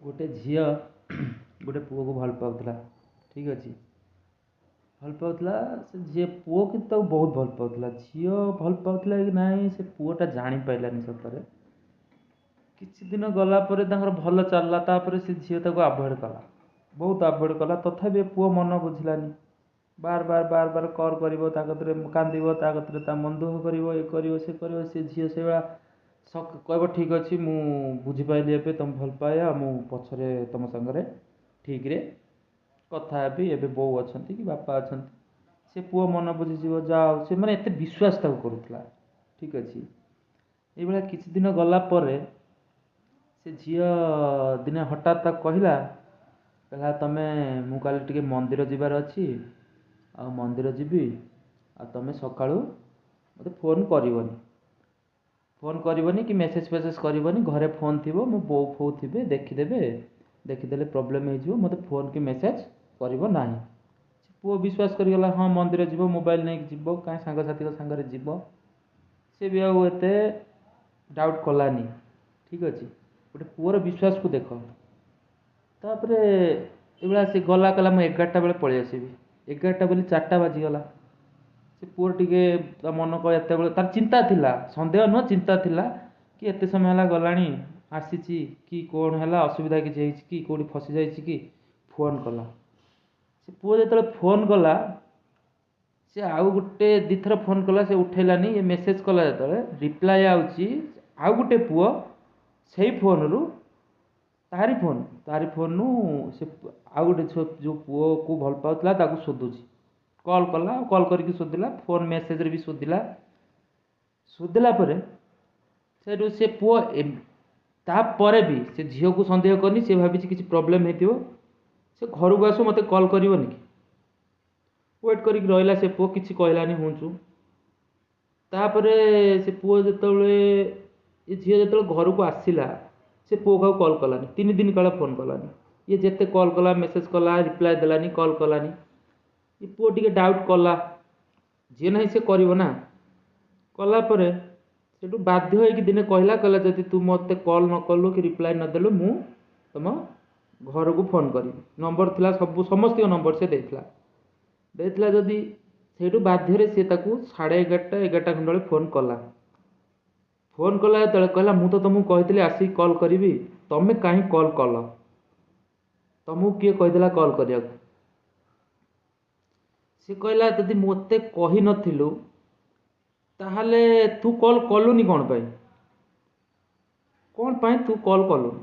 ଗୋଟେ ଝିଅ ଗୋଟେ ପୁଅକୁ ଭଲ ପାଉଥିଲା। ଠିକ୍ ଅଛି। ଭଲ ପାଉଥିଲା ସେ ଝିଅ ପୁଅ କିନ୍ତୁ ତାକୁ ବହୁତ ଭଲ ପାଉଥିଲା। ଝିଅ ଭଲ ପାଉଥିଲା କି ନାହିଁ ସେ ପୁଅଟା ଜାଣିପାରିଲାନି ସତରେ। କିଛି ଦିନ ଗଲା ପରେ ତାଙ୍କର ଭଲ ଚାଲିଲା, ତାପରେ ସେ ଝିଅ ତାକୁ ଆଭଏଡ଼ କଲା, ବହୁତ ଆଭଏଡ଼ କଲା। ତଥାପି ଏ ପୁଅ ମନ ବୁଝିଲାନି। ବାର ବାର କଲ୍ କରିବ, ତା କତିରେ କାନ୍ଦିବ, ତା କତିରେ ତା ମନ ଦୁଃଖ କରିବ, ଏ କରିବ ସେ କରିବ। ସେ ଝିଅ ସେଇଭଳିଆ କହିବ ଠିକ୍ ଅଛି ମୁଁ ବୁଝିପାରିଲି, ଏବେ ତମେ ଭଲ ପାଇଆ, ମୁଁ ପଛରେ ତମ ସାଙ୍ଗରେ ଠିକ୍ରେ କଥା ହେବି, ଏବେ ବୋଉ ଅଛନ୍ତି କି ବାପା ଅଛନ୍ତି। ସେ ପୁଅ ମନ ବୁଝିଯିବ, ଯାହା ହଉ ସେ ମାନେ ଏତେ ବିଶ୍ୱାସ ତାକୁ କରୁଥିଲା। ଠିକ୍ ଅଛି। ଏଇଭଳିଆ କିଛି ଦିନ ଗଲା ପରେ ସେ ଝିଅ ଦିନେ ହଠାତ୍ ତାକୁ କହିଲା ତମେ ମୁଁ କାଲି ଟିକେ ମନ୍ଦିର ଯିବାର ଅଛି, ଆଉ ମନ୍ଦିର ଯିବି, ଆଉ ତମେ ସକାଳୁ ମୋତେ ଫୋନ୍ କରିବନି କି ମେସେଜ୍ ଫେସେଜ୍ କରିବନି। ଘରେ ଫୋନ୍ ଥିବ, ମୋ ବୋଉ ଫୋଉ ଥିବେ, ଦେଖିଦେବେ, ଦେଖିଦେଲେ ପ୍ରୋବ୍ଲେମ୍ ହେଇଯିବ, ମୋତେ ଫୋନ୍ କି ମେସେଜ୍ କରିବ ନାହିଁ। ସେ ପୁଅ ବିଶ୍ୱାସ କରିଗଲା, ହଁ ମନ୍ଦିର ଯିବ, ମୋବାଇଲ୍ ନେଇକି ଯିବ, କାହିଁ ସାଙ୍ଗସାଥିଙ୍କ ସାଙ୍ଗରେ ଯିବ। ସେ ବି ଆଉ ଏତେ ଡାଉଟ୍ କଲାନି। ଠିକ୍ ଅଛି। ଗୋଟେ ପୁଅର ବିଶ୍ୱାସକୁ ଦେଖ। ତାପରେ ଏଇଭଳିଆ ସେ ଗଲା, କହିଲା ମୁଁ 11ଟା ବେଳେ ପଳେଇ ଆସିବି। 11ଟା ବୋଲି 4ଟା ବାଜିଗଲା। ସେ ପୁଅ ଟିକେ ତା ମନ କହ ଏତେବେଳେ ତାର ଚିନ୍ତା ଥିଲା, ସନ୍ଦେହ ନୁହଁ ଚିନ୍ତା ଥିଲା କି ଏତେ ସମୟ ହେଲା ଗଲାଣି, ଆସିଛି କି କ'ଣ ହେଲା, ଅସୁବିଧା କିଛି ହେଇଛି କି, କେଉଁଠି ଫସିଯାଇଛି କି। ଫୋନ୍ କଲା। ସେ ପୁଅ ଯେତେବେଳେ ଫୋନ୍ କଲା, ସେ ଆଉ ଗୋଟେ ଦୁଇଥର ଫୋନ୍ କଲା, ସେ ଉଠେଇଲାନି। ଏ ମେସେଜ୍ କଲା ଯେତେବେଳେ ରିପ୍ଲାଏ ଆଉଛି ଆଉ ଗୋଟେ ପୁଅ ସେଇ ଫୋନ୍ରୁ, ତାରି ଫୋନ୍ରୁ ସେ ଆଉ ଗୋଟେ ଯେଉଁ ପୁଅକୁ ଭଲ ପାଉଥିଲା ତାକୁ ଶୋଧୁଛି। କଲ୍ କଲା, କଲ୍ କରିକି ଶୋଧିଲା, ଫୋନ୍ ମେସେଜ୍ରେ ବି ଶୋଧିଲା। ଶୋଧିଲା ପରେ ସେଠୁ ସେ ପୁଅ ତାପରେ ବି ସେ ଝିଅକୁ ସନ୍ଦେହ କରିନି। ସେ ଭାବିଛି କିଛି ପ୍ରୋବ୍ଲେମ୍ ହେଇଥିବ, ସେ ଘରକୁ ଆସୁ ମୋତେ କଲ୍ କରିବନି କି। ୱେଟ୍ କରିକି ରହିଲା ସେ ପୁଅ, କିଛି କହିଲାନି ହୁଁଚୁ। ତାପରେ ସେ ପୁଅ ଯେତେବେଳେ ଏ ଝିଅ ଯେତେବେଳେ ଘରକୁ ଆସିଲା, ସେ ପୁଅକୁ ଆଉ କଲ୍ କଲାନି। 3 ଦିନ କାଳ ଫୋନ୍ କଲାନି। ଇଏ ଯେତେ କଲ୍ କଲା, ମେସେଜ୍ କଲା, ରିପ୍ଲାଏ ଦେଲାନି, କଲ୍ କଲାନି। ଏ ପୁଅ ଟିକେ ଡାଉଟ୍ କଲା, ଯିଏ ନାହିଁ ସେ କରିବ ନା। କଲା ପରେ ସେଠୁ ବାଧ୍ୟ ହେଇକି ଦିନେ କହିଲା ଯଦି ତୁ ମୋତେ କଲ୍ ନ କଲୁ କି ରିପ୍ଲାଏ ନଦେଲୁ, ମୁଁ ତମ ଘରକୁ ଫୋନ୍ କରିବି। ନମ୍ବର ଥିଲା, ସମସ୍ତଙ୍କ ନମ୍ବର ସେ ଦେଇଥିଲା ଯଦି, ସେଇଠୁ ବାଧ୍ୟରେ ସେ ତାକୁ 11:30 ଖଣ୍ଡେ ବେଳେ ଫୋନ୍ କଲା। ଫୋନ୍ କଲା ଯେତେବେଳେ କହିଲା ମୁଁ ତ ତମକୁ କହିଥିଲି ଆସିକି କଲ୍ କରିବି, ତମେ କାହିଁ କଲ୍ କଲ, ତମକୁ କିଏ କହିଥିଲା କଲ୍ କରିବାକୁ। ସେ କହିଲା ଯଦି ମୋତେ କହିନଥିଲୁ ତାହେଲେ ତୁ କଲ୍ କଲୁନି କ'ଣ ପାଇଁ, ତୁ କଲ୍ କଲୁନି।